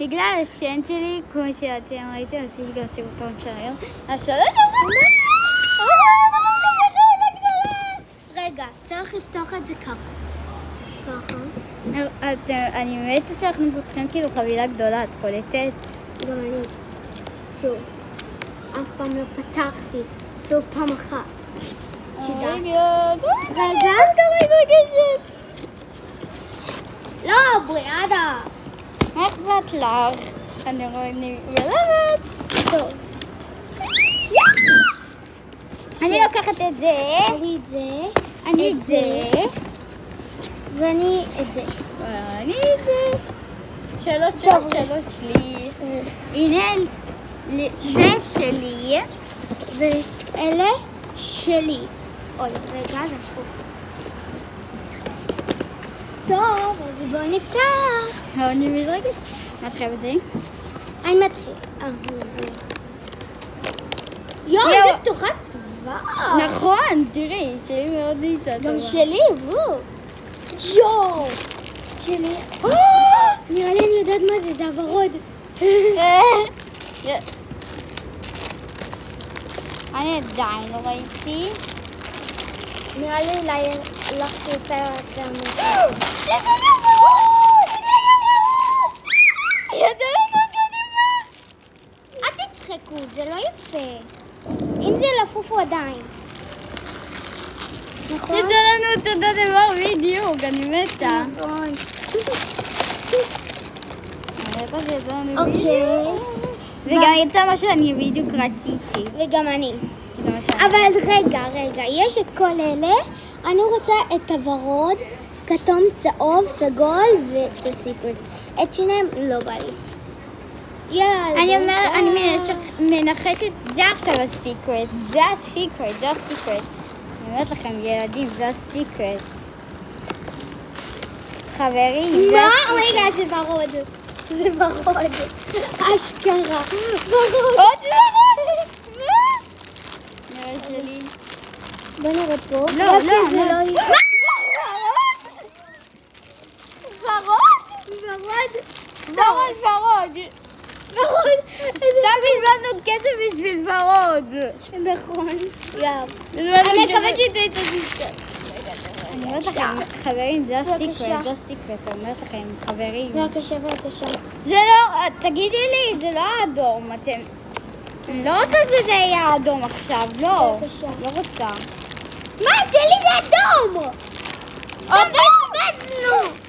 בגלל השן שלי, כמו שאתם ראיתם, עשיתי גם סרטון של היום. אז שלוש דקות. רגע, צריך לפתוח את זה ככה. אני מתה שאנחנו פותחים כאילו חבילה גדולה, את קולטת? גם אני. שוב, אף פעם לא פתחתי, אפילו פעם אחת. רגע. לא, בריאדה. מה אכפת לך? אני מלמת. טוב. אני לוקחת את זה. אני את זה. אני את זה. ואני את זה. ואני את זה. שלוש שלי. הנה, זה שלי. ואלה שלי. אוי, רגע, זה הפוך. טוב, אז בואו נפתח. אני מתרגשת. מתחיל בזה? אני מתחיל. יואו, איזה פתוחה טובה. נכון, תראי, שהיא מאוד נהייתה טובה. גם שלי, יואו. שלי. נראה לי אני יודעת מה זה, זה הוורוד. אני עדיין לא ראיתי. נראה לי אולי לך תרצה יותר מזה. אל תצחקו, זה לא יפה. אם זה לפופו עדיין. נכון? יצא לנו את אותו דבר בדיוק, אני מתה. נכון. אוקיי. וגם יצא מה שאני בדיוק רציתי. וגם אני. אבל רגע, יש את כל אלה. אני רוצה את הוורוד, כתום, צהוב, סגול ואת הסיקרט. את שניהם לא בא לי. יאללה. אני מנחשת, זה עכשיו הסיקרט. זה הסיקרט. אני אומרת לכם, ילדים, זה הסיקרט. חברים, מה? רגע, זה ורוד. אשכרה. ורוד. עוד ורוד. נראה שלי. בוא נראה פה. לא. ורוד. סתם בלבדנו כסף בשביל ורוד. נכון. אני מקווה שזה את הסיסטר. אני אומרת לכם, חברים, זה הסיקרט. אני אומרת לכם, חברים. בבקשה. זה לא, תגידי לי, זה לא האדום, אתם... אני לא רוצה שזה יהיה האדום עכשיו, לא. בבקשה. לא רוצה. מה? שלי זה אדום! אתם בזנו!